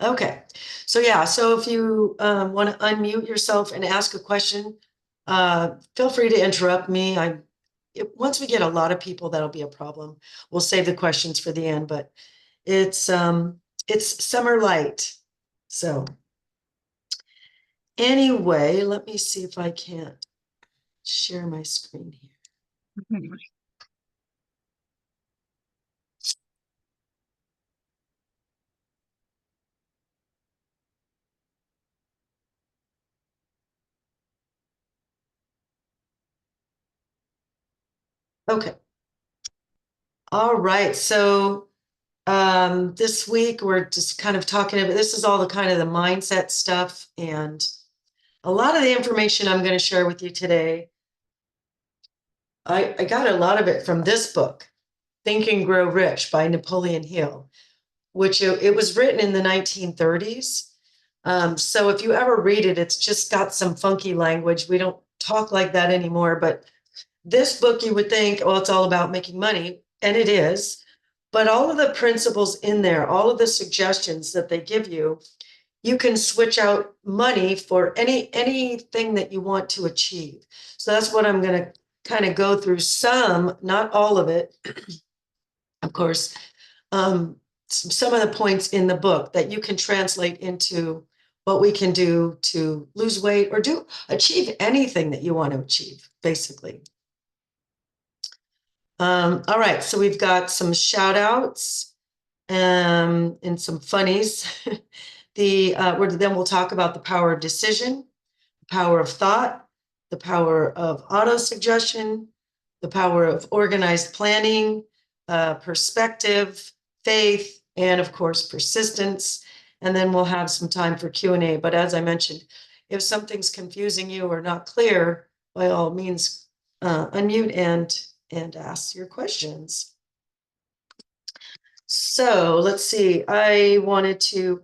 Okay. So yeah, so if you want to unmute yourself and ask a question, feel free to interrupt me. Once we get a lot of people, that'll be a problem. We'll save the questions for the end, but it's summer light. So anyway, let me see if I can't share my screen here. Okay. All right. So this week we're just kind of talking about this is all the kind of the mindset stuff, and a lot of the information I'm going to share with you today. I got a lot of it from this book, Think and Grow Rich by Napoleon Hill, which it was written in the 1930s. So if you ever read it, it's just got some funky language. We don't talk like that anymore. But this book, you would think, oh, it's all about making money, and it is. But all of the principles in there, all of the suggestions that they give you, you can switch out money for anything that you want to achieve. So that's what I'm going to kind of go through some, not all of it, of course, some of the points in the book that you can translate into what we can do to lose weight or achieve anything that you want to achieve, basically. All right, so we've got some shout outs and some funnies. Then we'll talk about the power of decision, the power of thought, the power of auto-suggestion, the power of organized planning, perspective, faith, and of course, persistence. And then we'll have some time for Q&A. But as I mentioned, if something's confusing you or not clear, by all means, unmute and ask your questions. So let's see. I wanted to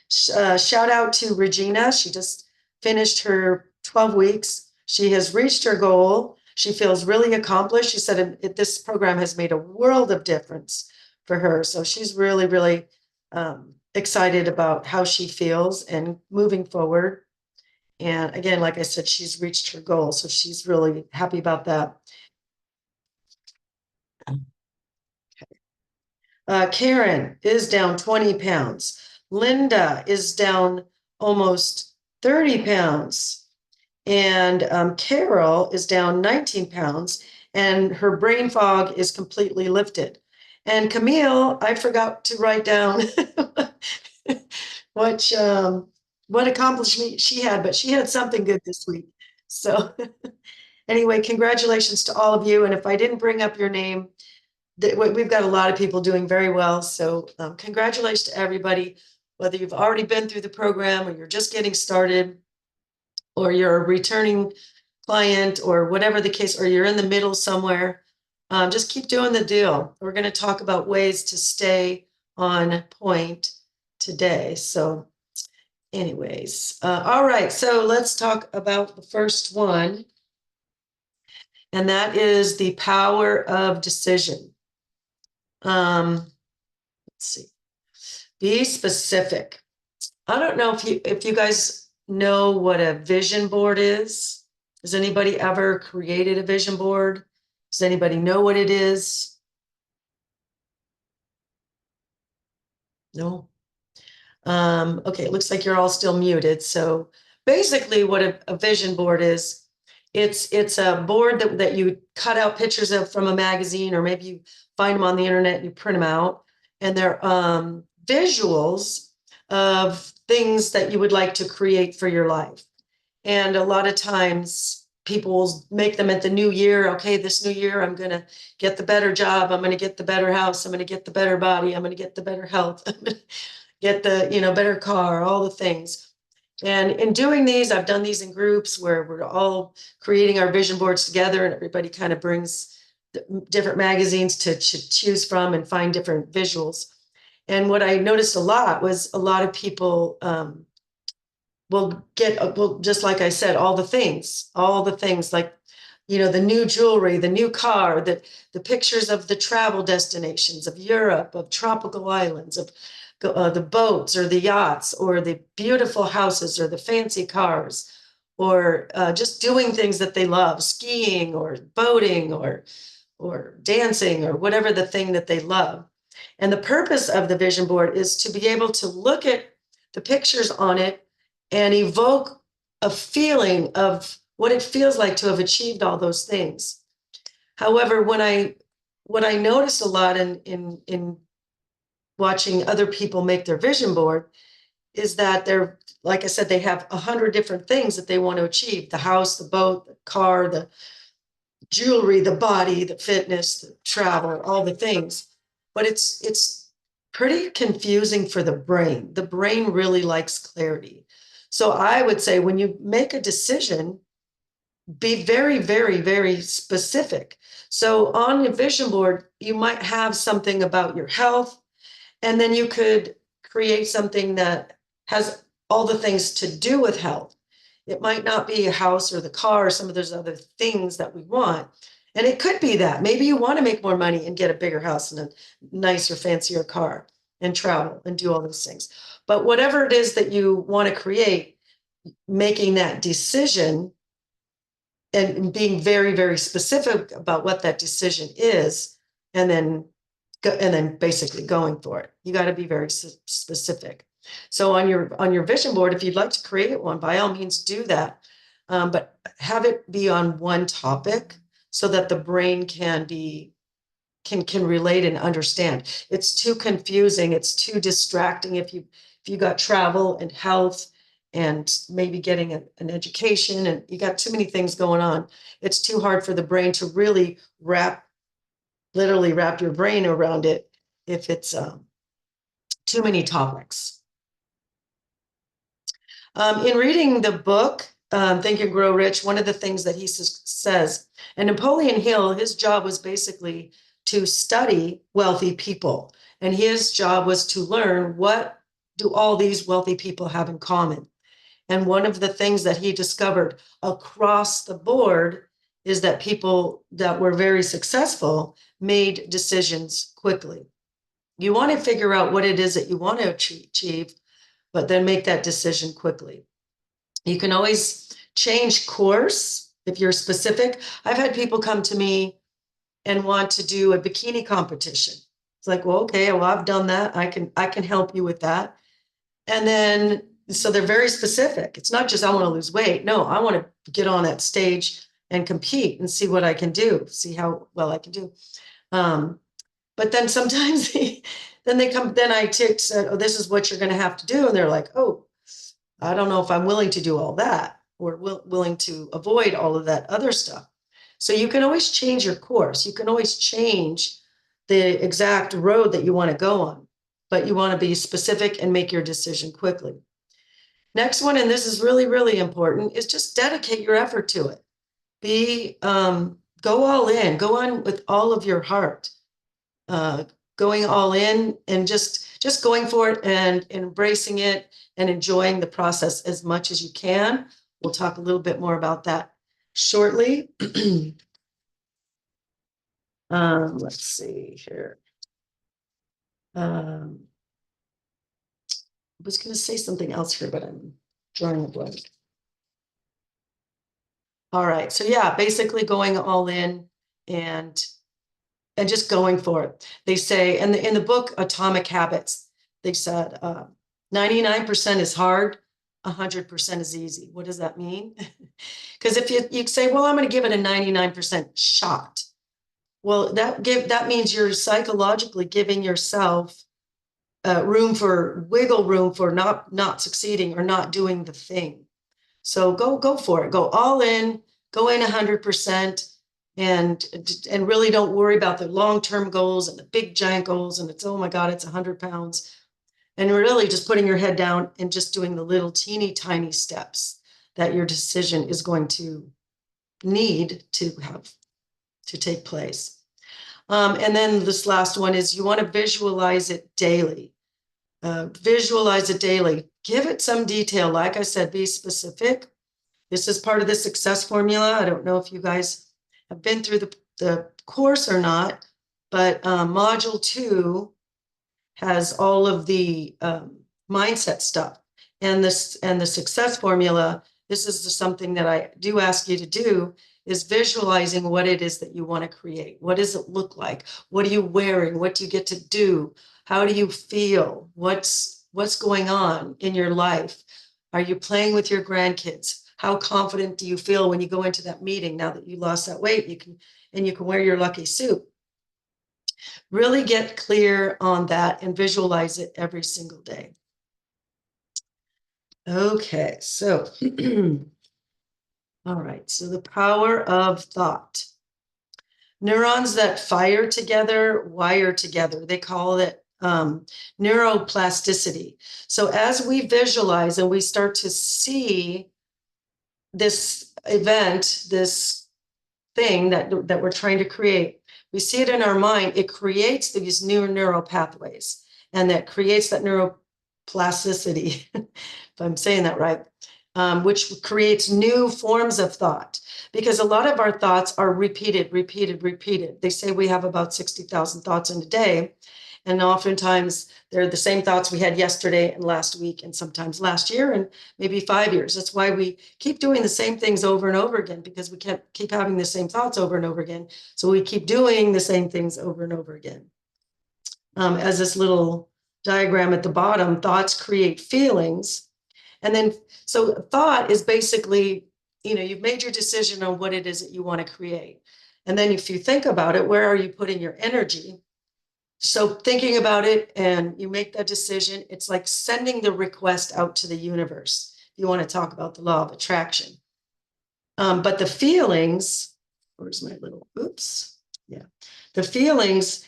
shout out to Regina. She just finished her 12 weeks. She has reached her goal. She feels really accomplished. She said this program has made a world of difference for her. So she's really, really excited about how she feels and moving forward. And again, like I said, she's reached her goal. So she's really happy about that. Karen is down 20 pounds. Linda is down almost 30 pounds. And Carol is down 19 pounds, and her brain fog is completely lifted. And Camille, I forgot to write down what accomplishment she had, but she had something good this week. So anyway, congratulations to all of you. And if I didn't bring up your name, we've got a lot of people doing very well. So congratulations to everybody, whether you've already been through the program or you're just getting started, or you're a returning client, or whatever the case, or you're in the middle somewhere. Just keep doing the deal. We're going to talk about ways to stay on point today. So anyways, all right. So let's talk about the first one. And that is the power of decision. Let's see. Be specific. I don't know if you guys know what a vision board is. Has anybody ever created a vision board? Does anybody know what it is? No? Okay, it looks like you're all still muted. So basically what a vision board is, it's a board that you cut out pictures of from a magazine, or maybe you find them on the internet and you print them out. And they're visuals of things that you would like to create for your life. And a lot of times people will make them at the new year. Okay, this new year, I'm going to get the better job. I'm going to get the better house. I'm going to get the better body. I'm going to get the better health. I'm going to get the, better car, all the things. And in doing these, I've done these in groups where we're all creating our vision boards together, and everybody kind of brings different magazines to choose from and find different visuals. And what I noticed a lot was a lot of people will just like I said, all the things like, the new jewelry, the new car, the pictures of the travel destinations of Europe, of tropical islands, of the boats or the yachts or the beautiful houses or the fancy cars, or just doing things that they love, skiing or boating or dancing or whatever the thing that they love. And the purpose of the vision board is to be able to look at the pictures on it and evoke a feeling of what it feels like to have achieved all those things. However, what I notice a lot in watching other people make their vision board is that they're, like I said, they have 100 different things that they want to achieve: the house, the boat, the car, the jewelry, the body, the fitness, the travel, all the things. But it's pretty confusing for the brain. The brain really likes clarity. So I would say when you make a decision, be very, very, very specific. So on your vision board, you might have something about your health, and then you could create something that has all the things to do with health. It might not be a house or the car or some of those other things that we want. And it could be that maybe you want to make more money and get a bigger house and a nicer, fancier car and travel and do all those things. But whatever it is that you want to create, making that decision and being very, very specific about what that decision is, and then basically going for it. You got to be very specific. So on your vision board, if you'd like to create one, by all means do that. But have it be on one topic so that the brain can relate and understand. It's too confusing. It's too distracting if you got travel and health and maybe getting an education, and you got too many things going on. It's too hard for the brain to really literally wrap your brain around it if it's too many topics. In reading the book, Think and Grow Rich, one of the things that he says, and Napoleon Hill, his job was basically to study wealthy people. And his job was to learn, what do all these wealthy people have in common? And one of the things that he discovered across the board is that people that were very successful made decisions quickly. You want to figure out what it is that you want to achieve, but then make that decision quickly. You can always change course if you're specific. I've had people come to me and want to do a bikini competition. It's like, well, okay, well, I've done that. I can help you with that. And then, so they're very specific. It's not just, I want to lose weight. No, I want to get on that stage and compete and see what I can do, see how well I can do. But then sometimes then I said, oh, this is what you're going to have to do. And they're like, oh, I don't know if I'm willing to do all that, or willing to avoid all of that other stuff. So you can always change your course. You can always change the exact road that you want to go on, but you want to be specific and make your decision quickly. Next one, and this is really, really important, is just dedicate your effort to it. Go all in, go on with all of your heart. Going all in and just going for it and embracing it and enjoying the process as much as you can. We'll talk a little bit more about that shortly. Let's see here. I was going to say something else here, but I'm drawing a blank. All right. So yeah, basically going all in and just going for it. They say, and in the book, Atomic Habits, they said 99% is hard, 100% is easy. What does that mean? Because if you say, well, I'm going to give it a 99% shot. Well, that means you're psychologically giving yourself wiggle room for not succeeding or not doing the thing. So go for it. Go all in. Go in 100%. And really don't worry about the long-term goals and the big giant goals. And it's, oh my God, it's 100 pounds. And really just putting your head down and just doing the little teeny tiny steps that your decision is going to need to take place. And then this last one is, you want to visualize it daily. Visualize it daily. Give it some detail. Like I said, be specific. This is part of the success formula. I don't know if you guys have been through the course or not, but module 2 has all of the mindset stuff. And the success formula, this is something that I do ask you to do, is visualizing what it is that you want to create. What does it look like? What are you wearing? What do you get to do? How do you feel? What's going on in your life? Are you playing with your grandkids? How confident do you feel when you go into that meeting now that you lost that weight? You can wear your lucky suit. Really get clear on that and visualize it every single day. Okay, so all right, so the power of thought. Neurons that fire together wire together. They call it neuroplasticity. So as we visualize and we start to see this event, this thing that we're trying to create, we see it in our mind, it creates these new neural pathways, and that creates that neuroplasticity, if I'm saying that right, which creates new forms of thought. Because a lot of our thoughts are repeated. They say we have about 60,000 thoughts in a day. And oftentimes they're the same thoughts we had yesterday and last week and sometimes last year and maybe 5 years. That's why we keep doing the same things over and over again, because we can't keep having the same thoughts over and over again. So we keep doing the same things over and over again. As this little diagram at the bottom, thoughts create feelings. And then, so thought is basically, you've made your decision on what it is that you want to create. And then if you think about it, where are you putting your energy? So thinking about it and you make that decision, it's like sending the request out to the universe. You want to talk about the law of attraction. But the feelings, where's my little, oops. Yeah. The feelings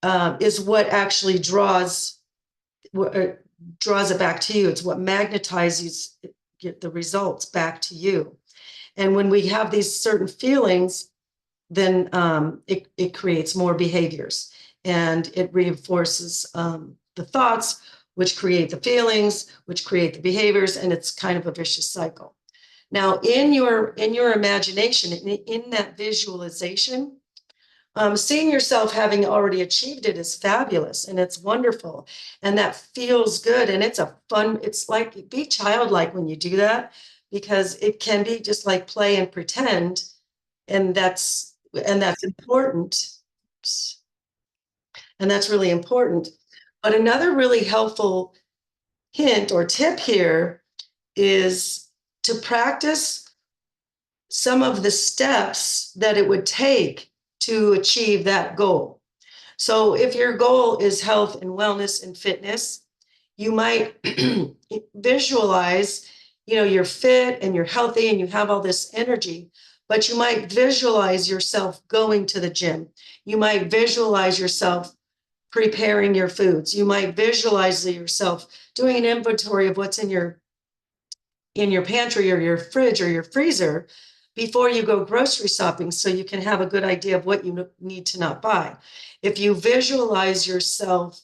is what actually draws it back to you. It's what magnetizes the results back to you. And when we have these certain feelings, then it creates more behaviors, and it reinforces the thoughts, which create the feelings, which create the behaviors, and it's kind of a vicious cycle. Now, in your imagination, in that visualization, seeing yourself having already achieved it is fabulous, and it's wonderful, and that feels good, and it's like, be childlike when you do that, because it can be just like play and pretend, and that's important. Oops. And that's really important. But another really helpful hint or tip here is to practice some of the steps that it would take to achieve that goal. So if your goal is health and wellness and fitness, you might visualize, you're fit and you're healthy and you have all this energy, but you might visualize yourself going to the gym. You might visualize yourself preparing your foods. You might visualize yourself doing an inventory of what's in your pantry or your fridge or your freezer before you go grocery shopping, so you can have a good idea of what you need to not buy. If you visualize yourself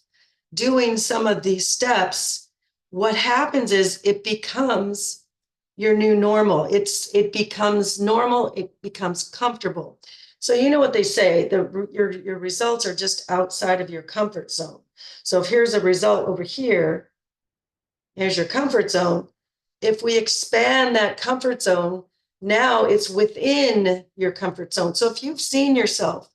doing some of these steps, what happens is it becomes your new normal. It becomes normal. It becomes comfortable. So you know what they say, your results are just outside of your comfort zone. So if here's a result over here, here's your comfort zone. If we expand that comfort zone, now it's within your comfort zone. So if you've seen yourself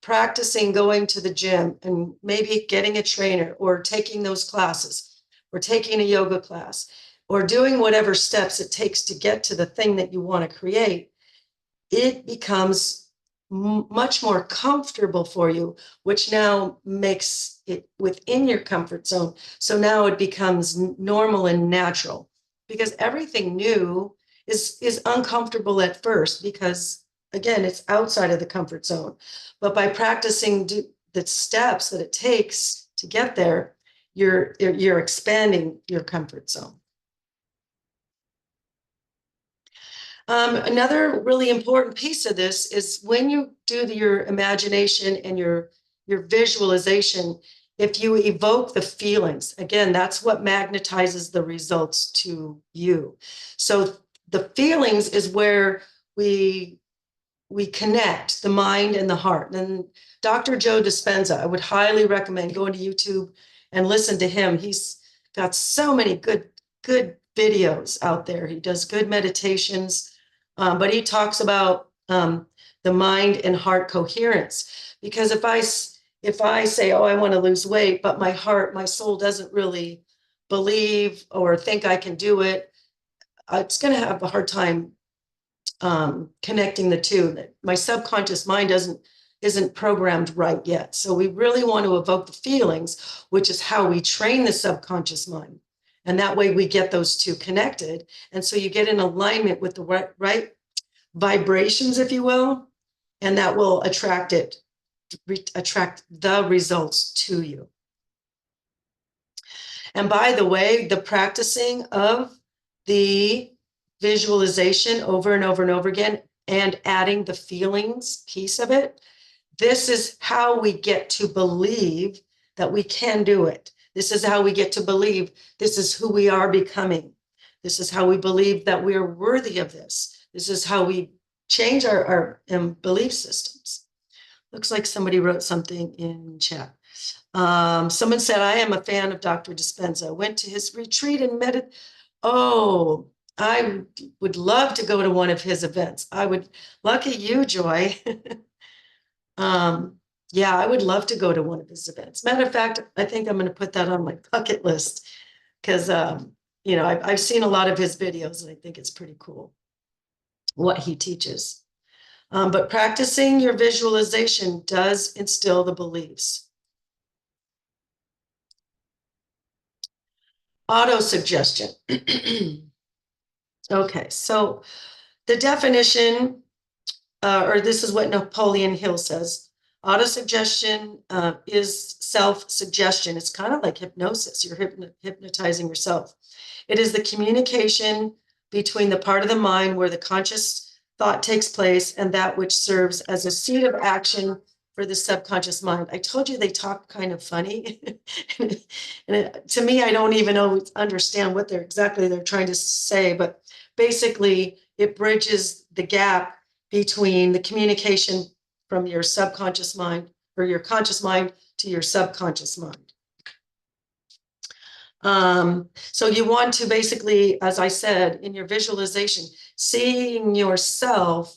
practicing going to the gym and maybe getting a trainer or taking those classes or taking a yoga class or doing whatever steps it takes to get to the thing that you want to create, it becomes much more comfortable for you, which now makes it within your comfort zone. So now it becomes normal and natural, because everything new is uncomfortable at first, because again, it's outside of the comfort zone. But by practicing the steps that it takes to get there, you're expanding your comfort zone. Another really important piece of this is when you do your imagination and your visualization, if you evoke the feelings, again, that's what magnetizes the results to you. So the feelings is where we connect the mind and the heart. And Dr. Joe Dispenza, I would highly recommend going to YouTube and listen to him. He's got so many good videos out there. He does good meditations, but he talks about the mind and heart coherence. Because if I say, oh, I want to lose weight, but my heart, my soul doesn't really believe or think I can do it, it's going to have a hard time connecting the two. My subconscious mind isn't programmed right yet. So we really want to evoke the feelings, which is how we train the subconscious mind. And that way we get those two connected. And so you get in alignment with the right vibrations, if you will, and that will attract the results to you. And by the way, the practicing of the visualization over and over and over again and adding the feelings piece of it, this is how we get to believe that we can do it. This is how we get to believe this is who we are becoming. This is how we believe that we are worthy of this. This is how we change our belief systems. Looks like somebody wrote something in chat. Someone said, I am a fan of Dr. Dispenza. Went to his retreat and meditated. Oh, I would love to go to one of his events. Lucky you, Joy. Yeah, I would love to go to one of his events. Matter of fact, I think I'm going to put that on my bucket list because, I've seen a lot of his videos and I think it's pretty cool what he teaches. But practicing your visualization does instill the beliefs. Auto-suggestion. Okay, so the definition, or this is what Napoleon Hill says, auto-suggestion is self-suggestion. It's kind of like hypnosis. You're hypnotizing yourself. It is the communication between the part of the mind where the conscious thought takes place and that which serves as a seed of action for the subconscious mind. I told you they talk kind of funny. To me, I don't even understand what they're trying to say, but basically it bridges the gap between the communication from your subconscious mind or your conscious mind to your subconscious mind. So you want to basically, as I said, in your visualization, seeing yourself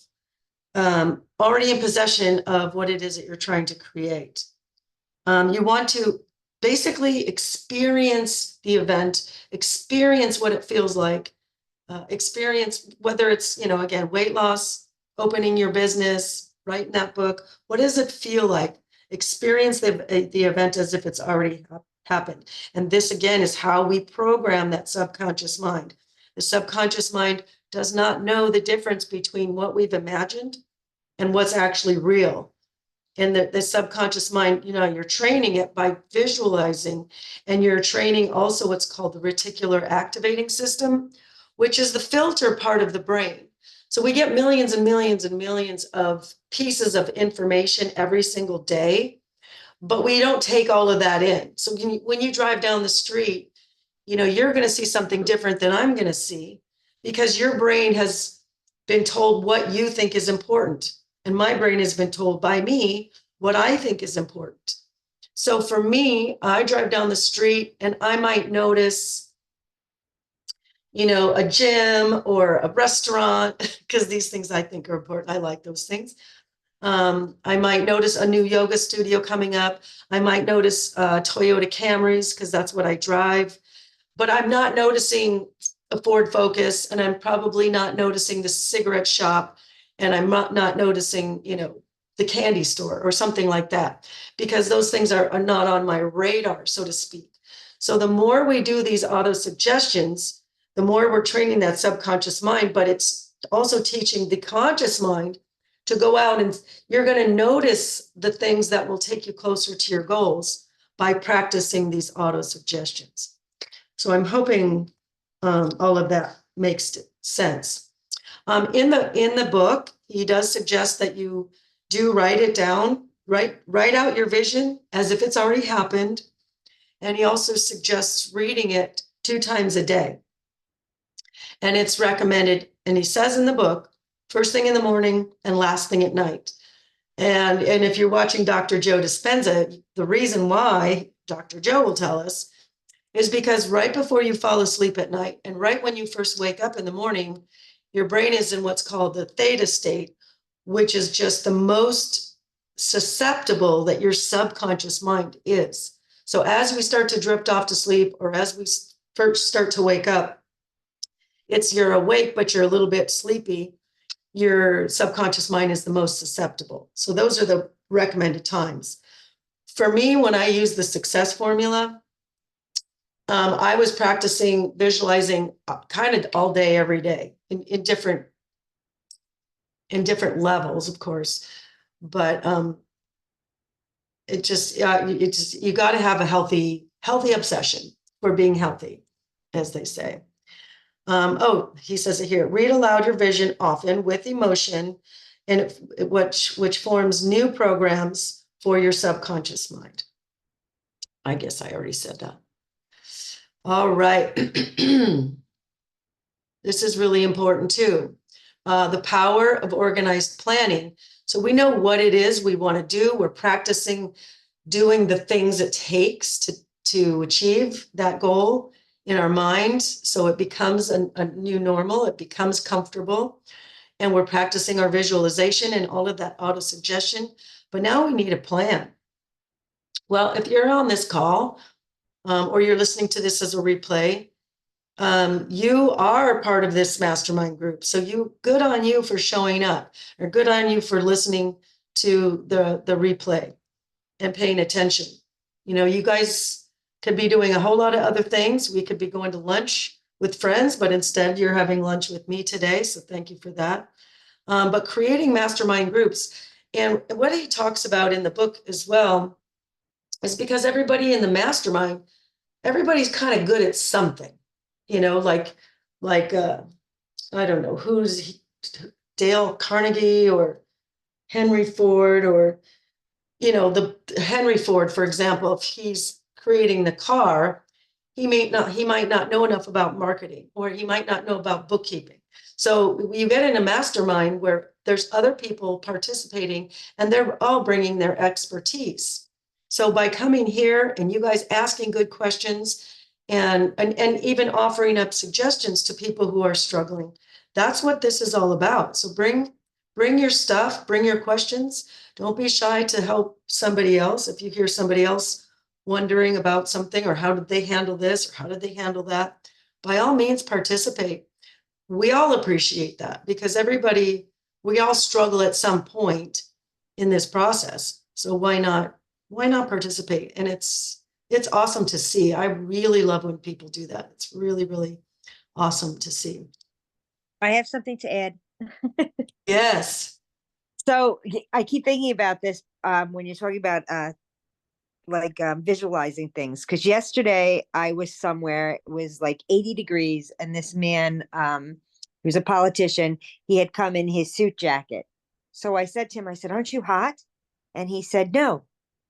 already in possession of what it is that you're trying to create. You want to basically experience the event, experience what it feels like, experience whether it's, again, weight loss, opening your business, writing that book. What does it feel like? Experience the event as if it's already happened. And this, again, is how we program that subconscious mind. The subconscious mind does not know the difference between what we've imagined and what's actually real. And the subconscious mind, you're training it by visualizing, and you're training also what's called the reticular activating system, which is the filter part of the brain. So we get millions and millions and millions of pieces of information every single day, but we don't take all of that in. So when you drive down the street, you're going to see something different than I'm going to see because your brain has been told what you think is important. And my brain has been told by me what I think is important. So for me, I drive down the street and I might notice, a gym or a restaurant, because these things I think are important. I like those things. I might notice a new yoga studio coming up. I might notice Toyota Camrys because that's what I drive. But I'm not noticing a Ford Focus, and I'm probably not noticing the cigarette shop, and I'm not noticing, the candy store or something like that, because those things are not on my radar, so to speak. So the more we do these auto suggestions, the more we're training that subconscious mind, but it's also teaching the conscious mind to go out, and you're going to notice the things that will take you closer to your goals by practicing these auto suggestions. So I'm hoping all of that makes sense. In the book, he does suggest that you do write it down, write out your vision as if it's already happened. And he also suggests reading it 2 times a day. And it's recommended, and he says in the book, first thing in the morning and last thing at night. And if you're watching Dr. Joe Dispenza, the reason why Dr. Joe will tell us, is because right before you fall asleep at night and right when you first wake up in the morning, your brain is in what's called the theta state, which is just the most susceptible that your subconscious mind is. So as we start to drift off to sleep, or as we first start to wake up, it's you're awake, but you're a little bit sleepy. Your subconscious mind is the most susceptible. So those are the recommended times. For me, when I use the success formula, I was practicing visualizing kind of all day, every day in different levels, of course. But it just you got to have a healthy obsession for being healthy, as they say. Oh, he says it here. Read aloud your vision often with emotion, and which forms new programs for your subconscious mind. I guess I already said that. All right. This is really important too. The power of organized planning. So we know what it is we want to do. We're practicing doing the things it takes to achieve that goal in our mind. So it becomes a new normal. It becomes comfortable. And we're practicing our visualization and all of that auto-suggestion. But now we need a plan. Well, if you're on this call, or you're listening to this as a replay, you are part of this mastermind group. So good on you for showing up, or good on you for listening to the replay and paying attention. You know, you guys could be doing a whole lot of other things. We could be going to lunch with friends, but instead you're having lunch with me today. So thank you for that. But creating mastermind groups, and what he talks about in the book as well, is because everybody in the mastermind, everybody's kind of good at something, you know, like I don't know, who's Dale Carnegie or Henry Ford, or, you know, the Henry Ford, for example, if he's creating the car, he might not know enough about marketing, or he might not know about bookkeeping. So you get in a mastermind where there's other people participating and they're all bringing their expertise. So by coming here and you guys asking good questions and even offering up suggestions to people who are struggling, that's what this is all about. So bring your stuff, bring your questions. Don't be shy to help somebody else. If you hear somebody else wondering about something, or how did they handle this, or how did they handle that, by all means participate. We all appreciate that, because we all struggle at some point in this process. So why not participate? And it's awesome to see. I really love when people do that. It's really, really awesome to see. I have something to add. Yes. So I keep thinking about this when you're talking about visualizing things, because yesterday I was somewhere, it was like 80 degrees, and this man, who's a politician, he had come in his suit jacket. So I said to him, I said, "Aren't you hot?" And he said, "No,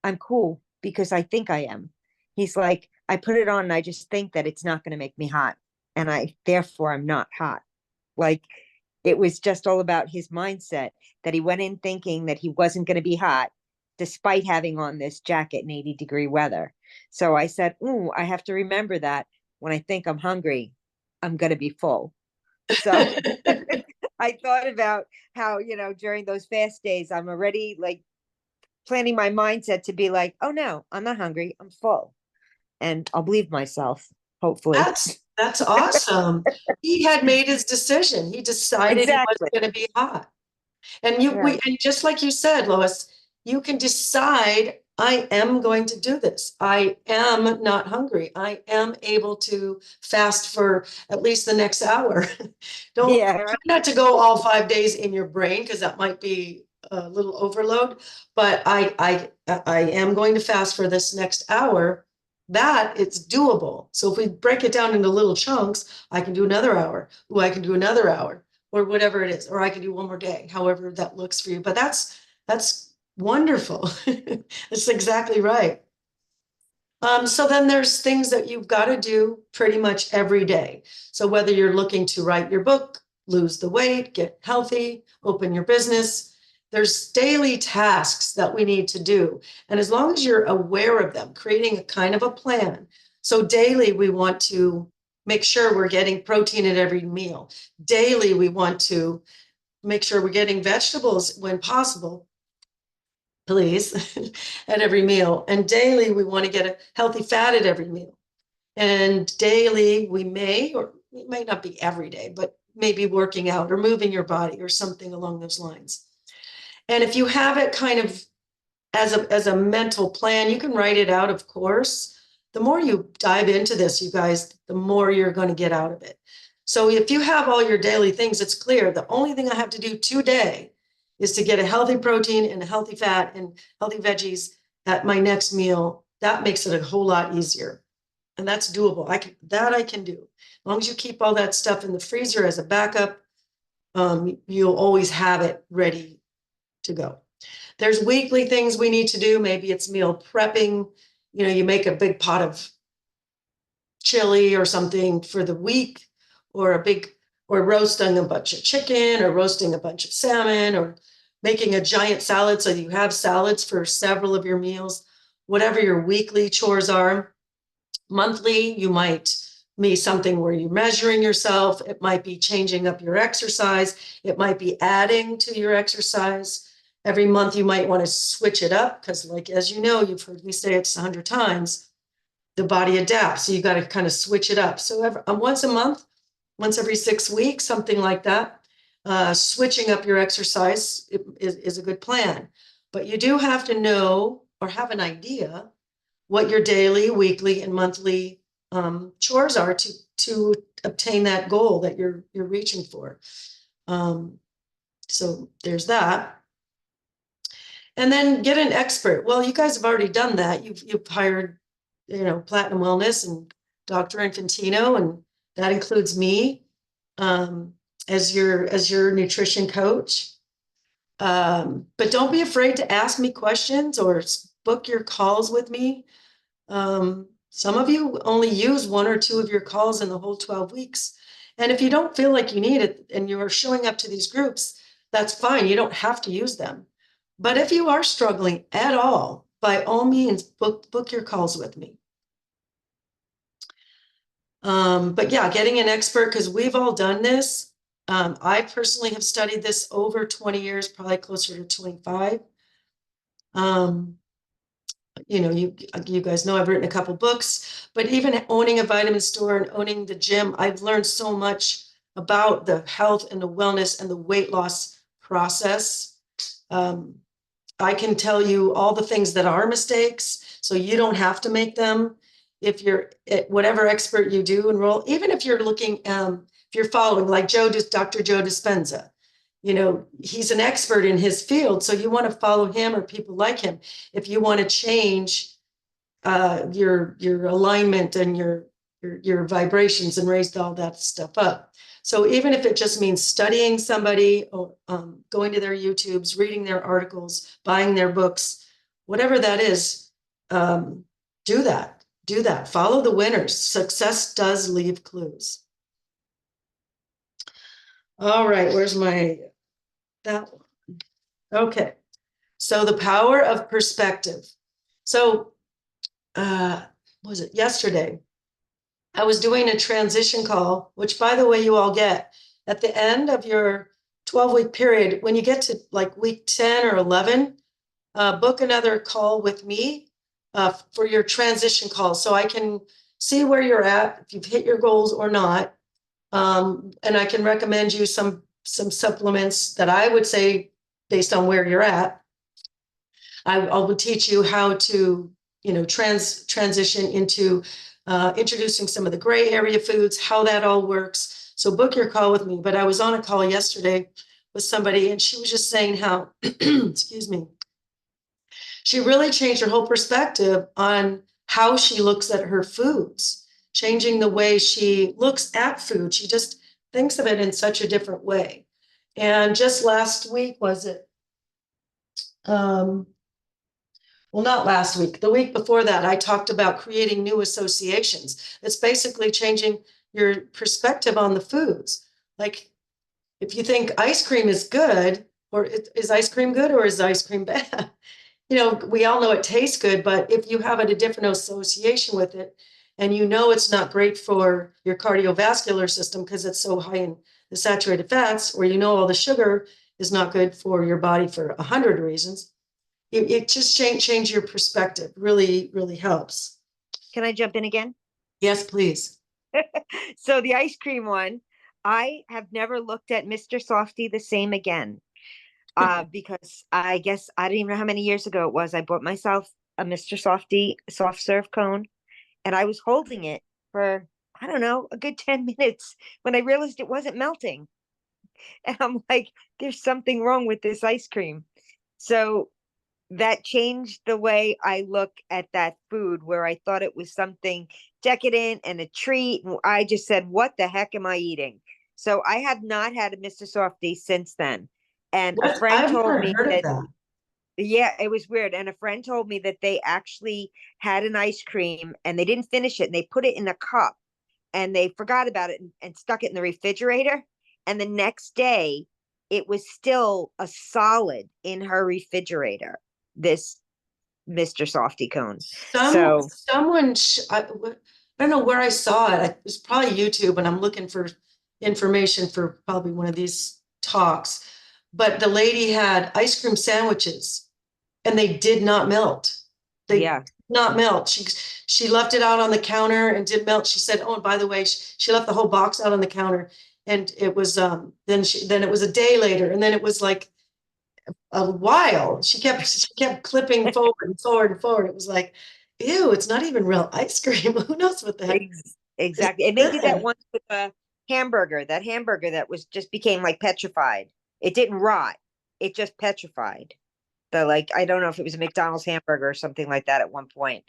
I'm cool because I think I am." He's like, "I put it on and I just think that it's not going to make me hot, and therefore I'm not hot." Like, it was just all about his mindset, that he went in thinking that he wasn't going to be hot, despite having on this jacket in 80-degree weather. So I said, "Ooh, I have to remember that when I think I'm hungry, I'm going to be full." So I thought about how, during those fast days, I'm already like planning my mindset to be like, "Oh no, I'm not hungry. I'm full." And I'll believe myself, hopefully. That's awesome. He had made his decision. He decided he Exactly. wasn't going to be hot. And Right. and just like you said, Lois, you can decide, I am going to do this. I am not hungry. I am able to fast for at least the next hour. Don't Yeah. try not to go all 5 days in your brain, because that might be a little overload. But I am going to fast for this next hour. That it's doable. So if we break it down into little chunks, I can do another hour. Ooh, I can do another hour, or whatever it is, or I can do one more day, however that looks for you. But that's wonderful. That's exactly right. So then there's things that you've got to do pretty much every day. So whether you're looking to write your book, lose the weight, get healthy, open your business, There's daily tasks that we need to do. And as long as you're aware of them, creating a kind of a plan. So daily, we want to make sure we're getting protein at every meal. Daily, we want to make sure we're getting vegetables when possible, please, at every meal. And daily, we want to get a healthy fat at every meal. And daily, we may, or it may not be every day, but maybe working out or moving your body or something along those lines. And if you have it kind of as a mental plan, you can write it out, of course. The more you dive into this, you guys, the more you're going to get out of it. So if you have all your daily things, it's clear the only thing I have to do today is to get a healthy protein and a healthy fat and healthy veggies at my next meal. That makes it a whole lot easier. And that's doable. I can do. As long as you keep all that stuff in the freezer as a backup, you'll always have it ready to go. There's weekly things we need to do. Maybe it's meal prepping. You know, you make a big pot of chili or something for the week, or roasting a bunch of chicken, or roasting a bunch of salmon, or making a giant salad so you have salads for several of your meals. Whatever your weekly chores are. Monthly, you might be something where you're measuring yourself. It might be changing up your exercise. It might be adding to your exercise. Every month you might want to switch it up because, like, as you know, you've heard me say it 100 times, the body adapts. So you got to kind of switch it up. So once a month, once every 6 weeks, something like that, switching up your exercise is a good plan. But you do have to know or have an idea what your daily, weekly, and monthly chores are to obtain that goal that you're reaching for. So there's that. And then get an expert. Well, you guys have already done that. You've hired, Platinum Wellness and Dr. Infantino, and that includes me as your nutrition coach. But don't be afraid to ask me questions or book your calls with me. Some of you only use 1 or 2 of your calls in the whole 12 weeks. And if you don't feel like you need it and you're showing up to these groups, that's fine. You don't have to use them. But if you are struggling at all, by all means, book your calls with me. But yeah, getting an expert, because we've all done this. I personally have studied this over 20 years, probably closer to 25. You guys know I've written a couple books, but even owning a vitamin store and owning the gym, I've learned so much about the health and the wellness and the weight loss process. I can tell you all the things that are mistakes, so you don't have to make them. If you're at whatever expert you do enroll, even if you're looking, if you're following like Dr. Joe Dispenza, he's an expert in his field, so you want to follow him or people like him if you want to change your alignment and your vibrations and raise all that stuff up. So even if it just means studying somebody, or going to their YouTubes, reading their articles, buying their books, whatever that is, do that. Follow the winners. Success does leave clues. All right, where's that one? Okay, so the power of perspective. So was it yesterday? I was doing a transition call, which, by the way, you all get at the end of your 12-week period. When you get to like week 10 or 11, book another call with me for your transition call, so I can see where you're at, if you've hit your goals or not, and I can recommend you some supplements that I would say based on where you're at. I will teach you how to, transition into introducing some of the gray area foods, how that all works. So book your call with me. But I was on a call yesterday with somebody, and she was just saying how, excuse me, she really changed her whole perspective on how she looks at her foods, changing the way she looks at food. She just thinks of it in such a different way. And just last week, was it? Well, not last week, the week before that, I talked about creating new associations. It's basically changing your perspective on the foods. Like, if you think ice cream is good, Or is ice cream good or is ice cream bad? You know, we all know it tastes good, but if you have a different association with it and you know it's not great for your cardiovascular system because it's so high in the saturated fats, or you know all the sugar is not good for your body for 100 reasons, it just change your perspective. Really, really helps. Can I jump in again? Yes, please. So the ice cream one, I have never looked at Mr. Softy the same again. Because I guess I don't even know how many years ago it was. I bought myself a Mr. Softy soft serve cone, and I was holding it for, I don't know, a good 10 minutes when I realized it wasn't melting. And I'm like, there's something wrong with this ice cream. So that changed the way I look at that food, where I thought it was something decadent and a treat. And I just said, what the heck am I eating? So I have not had a Mr. Softy since then. And a What? friend I've told never me heard of that, that. yeah, it was weird. And a friend told me that they actually had an ice cream and they didn't finish it and they put it in a cup and they forgot about it and stuck it in the refrigerator. And the next day, it was still a solid in her refrigerator, this Mr. Softy cone. So, I don't know where I saw it. It was probably YouTube, and I'm looking for information for probably one of these talks. But the lady had ice cream sandwiches, and they did not melt. They did yeah, not melt. She left it out on the counter and did melt. She said, "Oh, and by the way, she left the whole box out on the counter." And it was then it was a day later, and then it was like a while. She kept clipping forward and forward and forward. It was like, ew, it's not even real ice cream. Who knows what the heck is exactly. And they did that in? once with a hamburger, that hamburger that was just became like petrified. It didn't rot, it just petrified. The like, I don't know if it was a McDonald's hamburger or something like that at one point,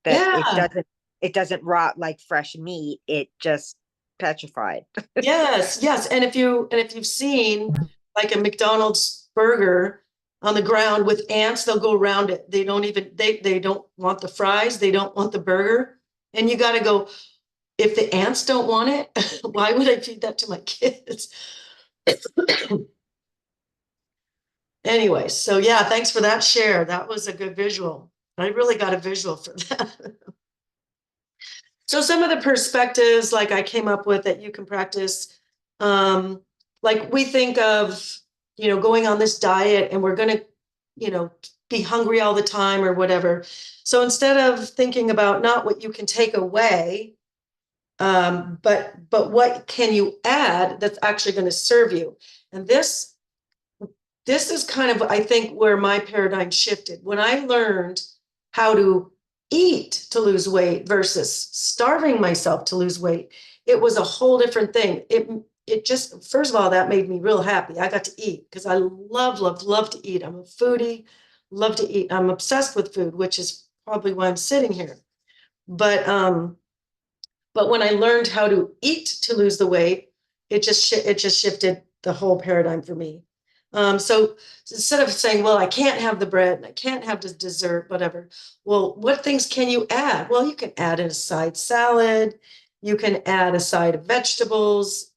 that Yeah, it doesn't rot like fresh meat. It just petrified. yes, yes. And if you've seen like a McDonald's burger on the ground with ants, they'll go around it. They don't want the fries, they don't want the burger. And you got to go, if the ants don't want it, why would I feed that to my kids? Anyway, so yeah, thanks for that share. That was a good visual. I really got a visual for that. So some of the perspectives like I came up with that you can practice, um, like we think of, going on this diet and we're going to, be hungry all the time or whatever. So instead of thinking about not what you can take away, but what can you add that's actually going to serve you? And this is kind of, I think, where my paradigm shifted. When I learned how to eat to lose weight versus starving myself to lose weight, it was a whole different thing. It just, first of all, that made me real happy. I got to eat because I love to eat. I'm a foodie, love to eat. I'm obsessed with food, which is probably why I'm sitting here. But but when I learned how to eat to lose the weight, it just shifted the whole paradigm for me. So instead of saying, well, I can't have the bread and I can't have the dessert, whatever. Well, what things can you add? Well, you can add in a side salad. You can add a side of vegetables,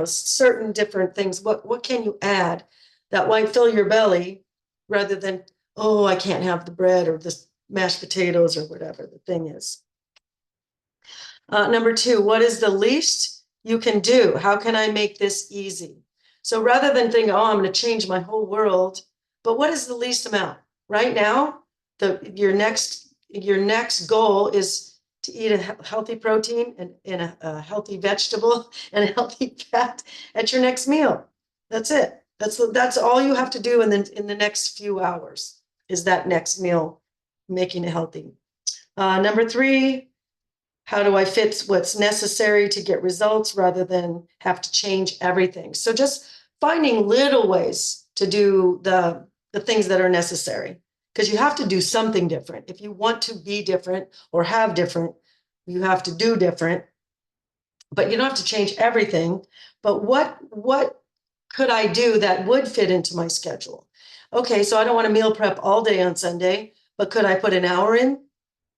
certain different things. What can you add that might fill your belly rather than, oh, I can't have the bread or the mashed potatoes or whatever the thing is. Number two, what is the least you can do? How can I make this easy? So rather than think, oh, I'm going to change my whole world, but what is the least amount? Right now, your next goal is to eat a healthy protein and a healthy vegetable and a healthy fat at your next meal. That's it. That's all you have to do in the next few hours is that next meal, making it healthy. Number three, how do I fit what's necessary to get results rather than have to change everything? So just finding little ways to do the things that are necessary, because you have to do something different. If you want to be different or have different, you have to do different, but you don't have to change everything. But what could I do that would fit into my schedule? Okay, so I don't want to meal prep all day on Sunday, but could I put an hour in?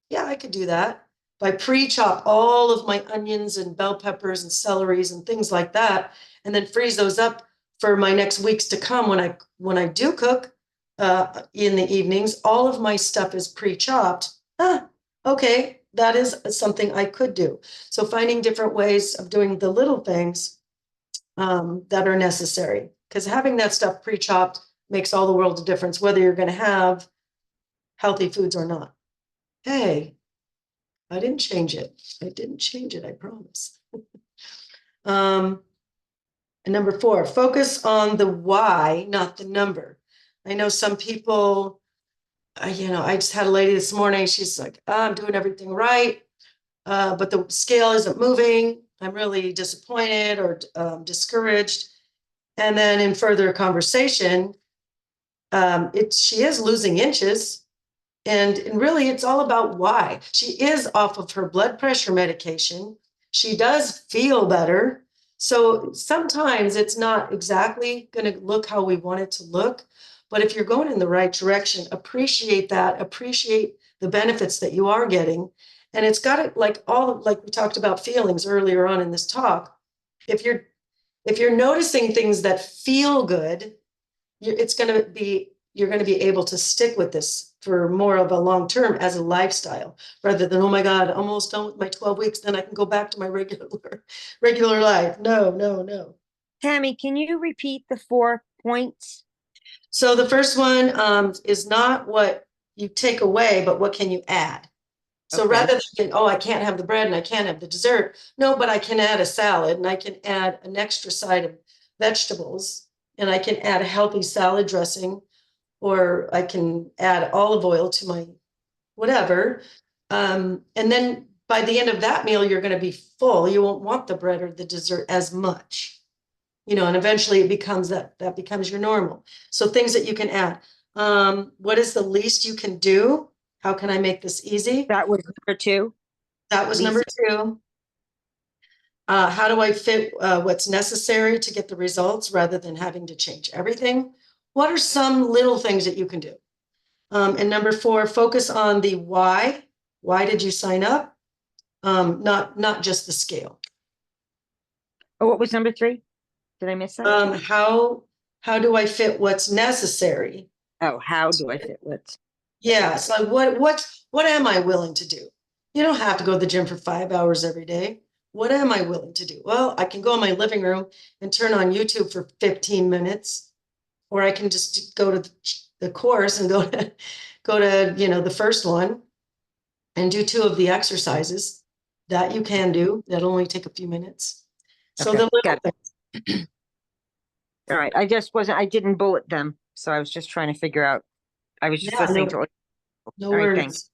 Yeah, I could do that. If I pre-chop all of my onions and bell peppers and celeries and things like that, and then freeze those up for my next weeks to come, when I do cook in the evenings, all of my stuff is pre-chopped. Okay, that is something I could do. So finding different ways of doing the little things that are necessary, because having that stuff pre-chopped makes all the world of difference, whether you're going to have healthy foods or not. Hey, I didn't change it. I didn't change it, I promise. And number 4, focus on the why, not the number. I know some people, I just had a lady this morning, she's like, I'm doing everything right, but the scale isn't moving. I'm really disappointed or discouraged. And then in further conversation, she is losing inches. And really, it's all about why. She is off of her blood pressure medication. She does feel better. So sometimes it's not exactly going to look how we want it to look. But if you're going in the right direction, appreciate that, appreciate the benefits that you are getting. And it's got it like we talked about feelings earlier on in this talk. If you're noticing things that feel good, you're going to be able to stick with this for more of a long term as a lifestyle, rather than, oh my God, almost done with my 12 weeks, then I can go back to my regular life. No. Tammy, can you repeat the 4 points? So the first one is not what you take away, but what can you add? So Okay. rather than think, oh, I can't have the bread and I can't have the dessert. No, but I can add a salad and I can add an extra side of vegetables and I can add a healthy salad dressing, or I can add olive oil to my whatever. And then by the end of that meal, you're going to be full. You won't want the bread or the dessert as much, and eventually it becomes that becomes your normal. So things that you can add. What is the least you can do? How can I make this easy? That was number 2. That was number 2. How do I fit what's necessary to get the results rather than having to change everything? What are some little things that you can do? And number 4, focus on the why. Why did you sign up? Not just the scale. Oh, what was number 3? Did I miss that? How do I fit what's necessary? Oh, how do I fit what? Yeah, it's like what am I willing to do? You don't have to go to the gym for 5 hours every day. What am I willing to do? Well, I can go in my living room and turn on YouTube for 15 minutes, or I can just go to the course and go to the first one and do 2 of the exercises that you can do. That'll only take a few minutes. So Okay, the little got it. All right. I didn't bullet them. So I was just trying to figure out. I was just listening to. no All right, worries. thanks.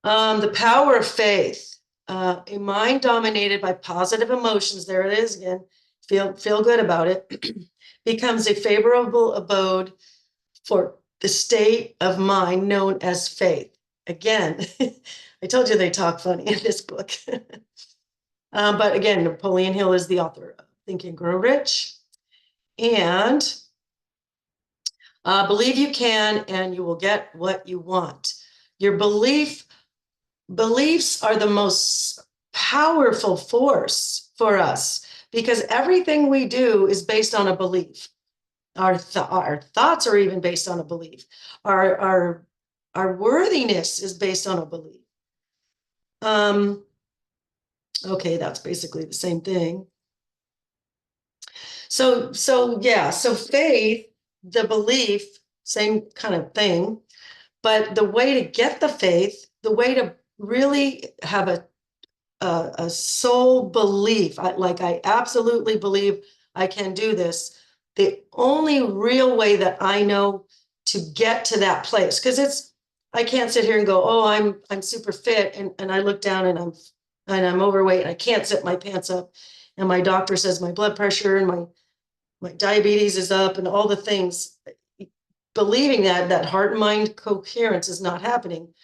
The power of faith, a mind dominated by positive emotions, there it is again, feel good about it, becomes a favorable abode for the state of mind known as faith. Again, I told you they talk funny in this book. But again, Napoleon Hill is the author of Think and Grow Rich. And believe you can, and you will get what you want. Your beliefs are the most powerful force for us, because everything we do is based on a belief. Our thoughts are even based on a belief. Our worthiness is based on a belief. Okay, that's basically the same thing. So faith, the belief, same kind of thing. But the way to get the faith, the way to really have a soul belief, I absolutely believe I can do this. The only real way that I know to get to that place, because I can't sit here and go, oh, I'm super fit, and I look down and I'm overweight and I can't zip my pants up, and my doctor says my blood pressure and my diabetes is up and all the things. Believing that heart and mind coherence is not happening.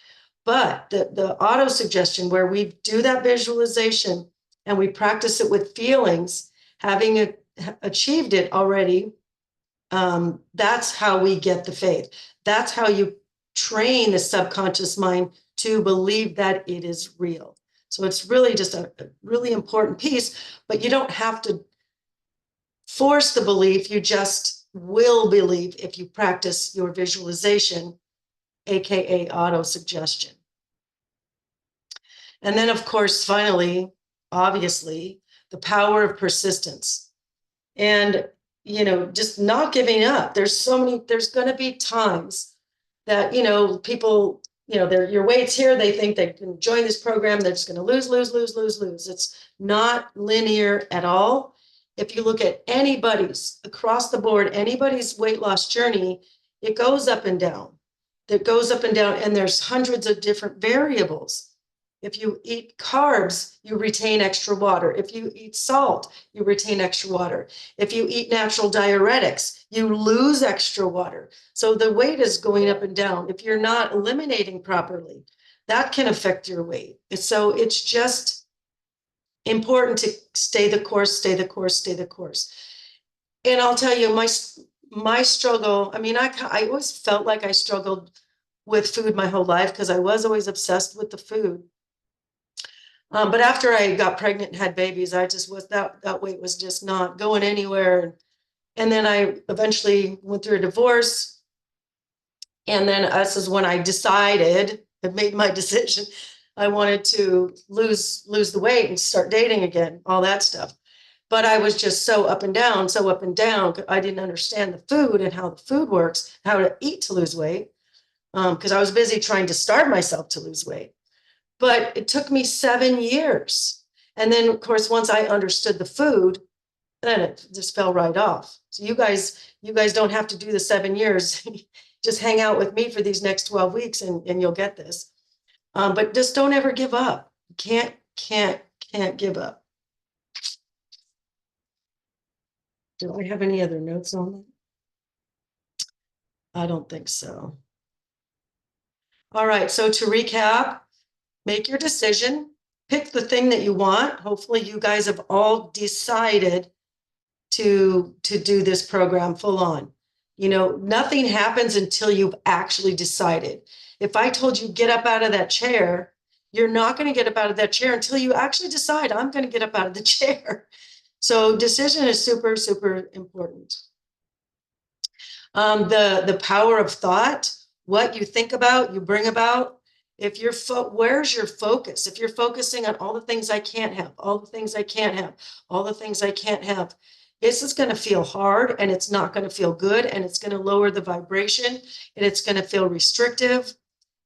But the auto suggestion, where we do that visualization and we practice it with feelings, having achieved it already, that's how we get the faith. That's how you train the subconscious mind to believe that it is real. So it's really just a really important piece, but you don't have to force the belief. You just will believe if you practice your visualization, AKA auto-suggestion. And then, of course, finally, obviously, the power of persistence. And, just not giving up. There's going to be times that, people, your weight's here. They think they can join this program. They're just going to lose, lose, lose, lose, lose. It's not linear at all. If you look at anybody's across the board, anybody's weight loss journey, it goes up and down. It goes up and down, and there's hundreds of different variables. If you eat carbs, you retain extra water. If you eat salt, you retain extra water. If you eat natural diuretics, you lose extra water. So the weight is going up and down. If you're not eliminating properly, that can affect your weight. So it's just important to stay the course, stay the course, stay the course. And I'll tell you, my struggle, I always felt like I struggled with food my whole life because I was always obsessed with the food. But after I got pregnant and had babies, I just was that weight was just not going anywhere. And then I eventually went through a divorce. And then this is when I decided, I made my decision. I wanted to lose the weight and start dating again, all that stuff. But I was just so up and down, so up and down. I didn't understand the food and how the food works, how to eat to lose weight, because I was busy trying to starve myself to lose weight. But it took me 7 years. And then, of course, once I understood the food, then it just fell right off. So you guys don't have to do the 7 years. Just hang out with me for these next 12 weeks and you'll get this. But just don't ever give up. Can't give up. Do I have any other notes on that? I don't think so. All right, so to recap, make your decision, pick the thing that you want. Hopefully you guys have all decided to do this program full on. Nothing happens until you've actually decided. If I told you get up out of that chair, you're not going to get up out of that chair until you actually decide I'm going to get up out of the chair. So decision is super, super important. The power of thought, what you think about, you bring about. If you're where's your focus? If you're focusing on all the things I can't have, all the things I can't have, all the things I can't have, this is going to feel hard and it's not going to feel good and it's going to lower the vibration and it's going to feel restrictive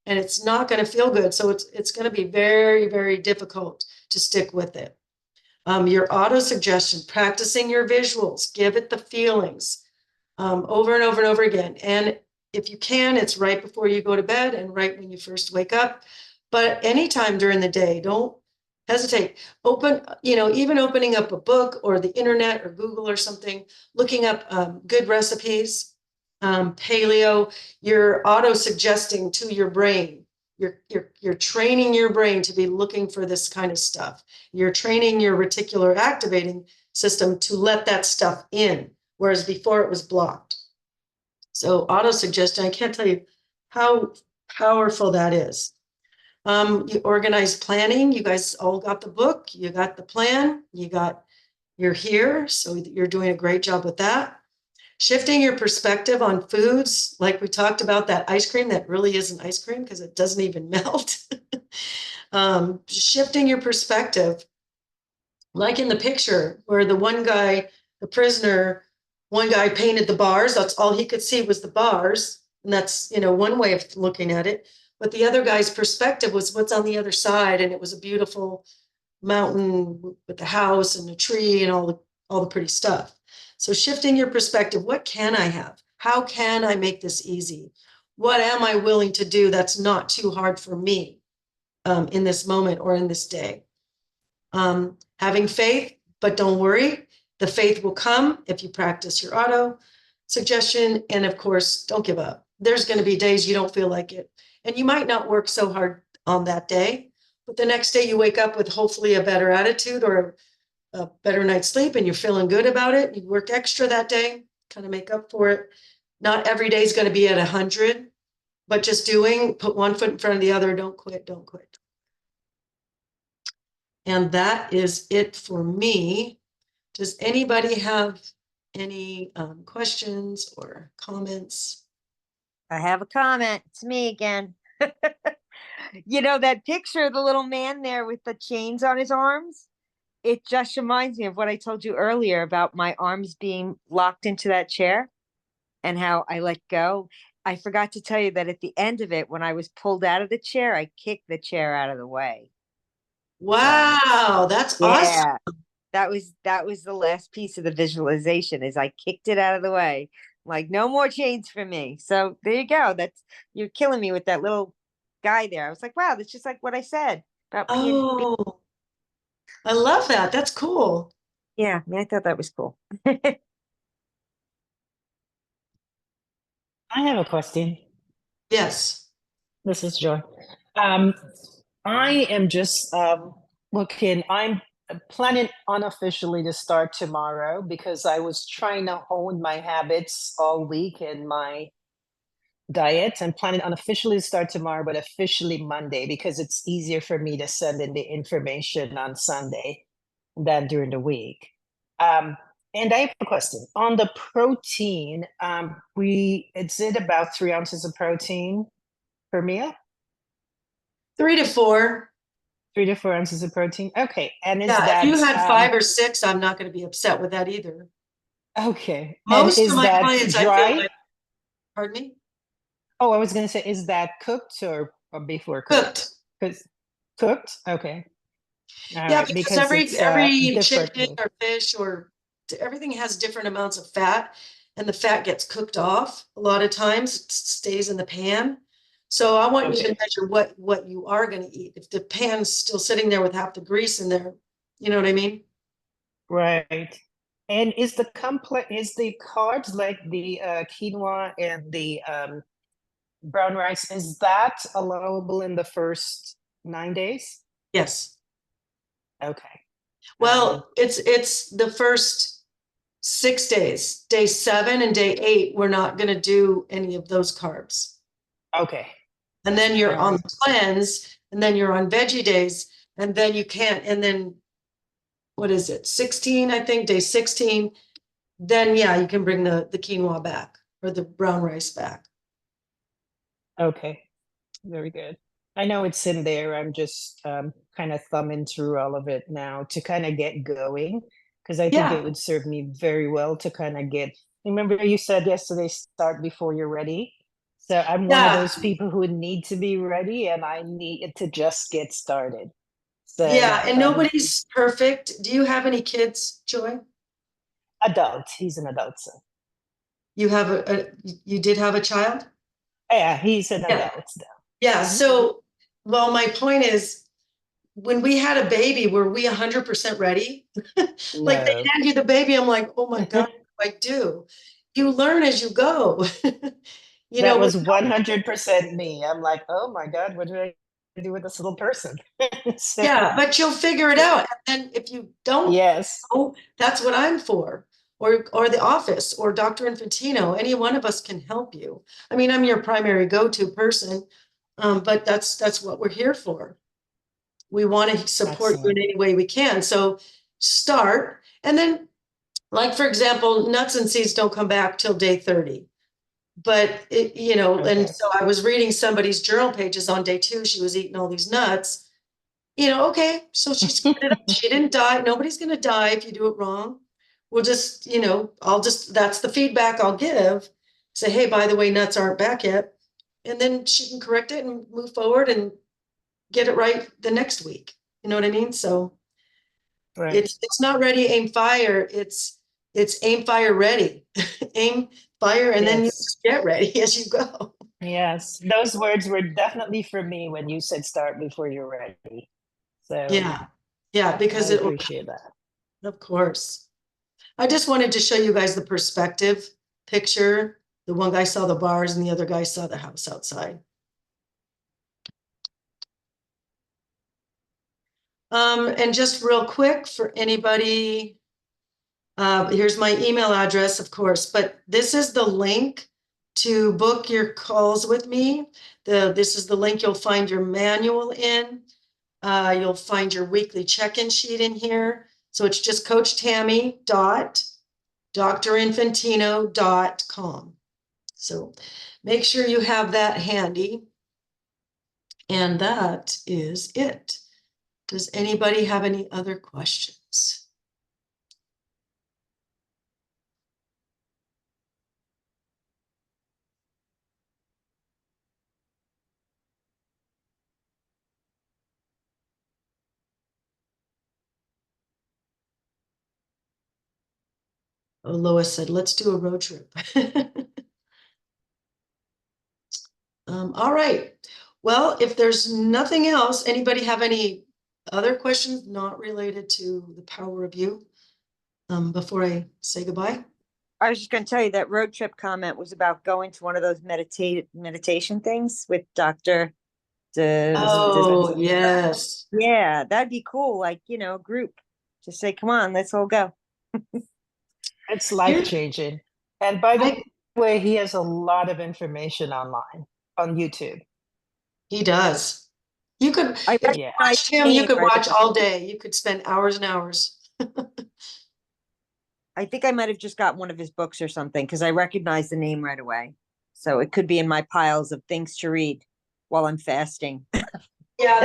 and it's not going to feel good. So it's going to be very, very difficult to stick with it. Your auto suggestion, practicing your visuals, give it the feelings over and over and over again. And if you can, it's right before you go to bed and right when you first wake up. But anytime during the day, don't hesitate. Even opening up a book or the internet or Google or something, looking up good recipes, paleo, you're auto-suggesting to your brain. You're training your brain to be looking for this kind of stuff. You're training your reticular activating system to let that stuff in, whereas before it was blocked. So auto-suggestion, I can't tell you how powerful that is. You organize planning. You guys all got the book. You got the plan. You're here. So you're doing a great job with that. Shifting your perspective on foods, like we talked about that ice cream that really isn't ice cream because it doesn't even melt. Shifting your perspective, like in the picture where the one guy, the prisoner, one guy painted the bars. That's all he could see was the bars. And that's, one way of looking at it. But the other guy's perspective was what's on the other side. And it was a beautiful mountain with the house and the tree and all the pretty stuff. So shifting your perspective, what can I have? How can I make this easy? What am I willing to do that's not too hard for me in this moment or in this day? Having faith, but don't worry. The faith will come if you practice your auto suggestion. And of course, don't give up. There's going to be days you don't feel like it. And you might not work so hard on that day, but the next day you wake up with hopefully a better attitude or a better night's sleep and you're feeling good about it. You work extra that day, kind of make up for it. Not every day is going to be at 100, but just put one foot in front of the other. Don't quit, don't quit. And that is it for me. Does anybody have any questions or comments? I have a comment. It's me again. You know, that picture of the little man there with the chains on his arms? It just reminds me of what I told you earlier about my arms being locked into that chair and how I let go. I forgot to tell you that at the end of it, when I was pulled out of the chair, I kicked the chair out of the way. So Wow, that's awesome. yeah, that was the last piece of the visualization is I kicked it out of the way. Like no more chains for me. So there you go. That's you're killing me with that little guy there. I was like, wow, that's just like what I said about being. Oh, I love that. That's cool. Yeah, I mean, I thought that was cool. I have a question. Yes. This is Joy. Um, I am just looking, I'm planning unofficially to start tomorrow because I was trying to hone my habits all week and my diet. I'm planning unofficially to start tomorrow, but officially Monday because it's easier for me to send in the information on Sunday than during the week. And I have a question on the protein. It's it about 3 ounces of protein per meal? 3 to 4. 3 to 4 ounces of protein. Okay, and is Yeah, if you that had 5 or 6, I'm not going to be upset with that either. okay? And Most of is my that clients, I feel dry? like, pardon me, Oh, I was going to say, is that cooked or before cooked? cooked. Because cooked. Okay, all Yeah, right, because because every it's every different chicken meat. or fish or everything has different amounts of fat, and the fat gets cooked off. A lot of times it stays in the pan. So I want you to Okay, measure what you are going to eat. If the pan's still sitting there with half the grease in there, you know what I mean? right. And is the carbs like the quinoa and the brown rice, is that allowable in the first 9 days? Yes. Okay. Um, Well, it's the first 6 days. Day 7 and day 8, we're not going to do any of those carbs. okay. And then you're All on right. the cleanse, and then you're on veggie days, and then you can't. And then what is it? 16, I think, day 16. Then yeah, you can bring the quinoa back or the brown rice back. Okay. Very good. I know it's in there. I'm just kind of thumbing through all of it now to kind of get going because I think it Yeah. would serve me very well to kind of get. Remember, you said yesterday, start before you're ready. So I'm one of Yeah. those people who need to be ready and I need to just get started. So, Yeah. And nobody's perfect. Do you have any kids, Joy? adult, he's an adult son. You have you did have a child? Yeah, he's an Yeah. adult Yeah. now. Mhm. So, well, my point is, when we had a baby, were we 100% ready? Like they No. hand you the baby, I'm like, oh my God, what do I do? You learn as you go. You That know, was 100% me. I'm like, oh my God, what do I do with this little person? So, yeah, but you'll figure it out. And then if you don't yes, know, that's what I'm for. Or the office or Dr. Infantino, any one of us can help you. I mean, I'm your primary go-to person, but that's what we're here for. We want to support you in excellent. any way we can. So start, and then, like for example, nuts and seeds don't come back till day 30. But and Okay, so I was reading somebody's journal pages on day 2. She was eating all these nuts. Okay, so she screwed it up. She didn't die. Nobody's going to die if you do it wrong. We'll just, that's the feedback I'll give. Say, hey, by the way, nuts aren't back yet. And then she can correct it and move forward and get it right the next week. You know what I mean? So right. it's not ready, aim, fire. It's aim, fire, ready. Aim, fire, and then you Yes, just get ready as you go. yes. Those words were definitely for me when you said start before you're ready. So Yeah. Yeah, I because it will, appreciate that. of course. I just wanted to show you guys the perspective picture. The one guy saw the bars and the other guy saw the house outside. And just real quick for anybody, here's my email address, of course, but this is the link to book your calls with me. This is the link you'll find your manual in. You'll find your weekly check-in sheet in here. So it's just Coach Tami drinfantino.com. So make sure you have that handy. And that is it. Does anybody have any other questions? Oh, Lois said, let's do a road trip. All right. Well, if there's nothing else, anybody have any other questions not related to the power review before I say goodbye? I was just gonna tell you that road trip comment was about going to one of those meditation things with Dr. Oh, yes. Yeah, that'd be cool. Like, group. Just say, come on, let's all go. It's life changing. And by the I- way, he has a lot of information online on YouTube. He does. You could, I if you Yeah. recognize watched the him, you name could right watch away. all day. You could spend hours and hours. I think I might have just got one of his books or something because I recognize the name right away. So it could be in my piles of things to read while I'm fasting. Yeah,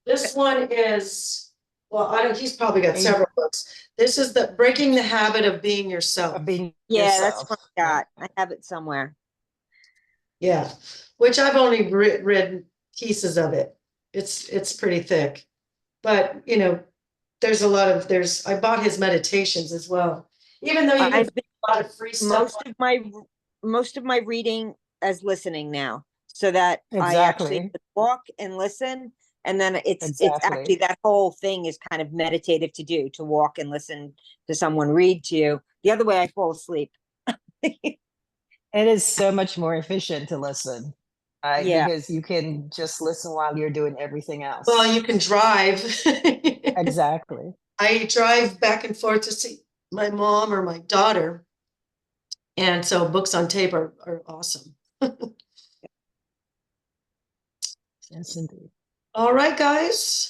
this one is, well, I don't, he's probably got Hey. several books. This is the Breaking the Habit of Being Yourself. Being Yeah, that's yourself. what I got. I have it somewhere. Yeah, which I've only read pieces of it. It's pretty thick. But, there's a lot of, I bought his meditations as well. Even though you can I've find a lot of free stuff. most of my reading as listening now, so that I actually Exactly. walk and listen, and then it's actually Exactly. that whole thing is kind of meditative to do, to walk and listen to someone read to you. The other way, I fall asleep. It is so much more efficient to listen, right? Yeah, Because you can just listen while you're doing everything else. Well, you can drive. Exactly. I drive back and forth to see my mom or my daughter. And so books on tape are awesome. Yes, indeed. All right, guys.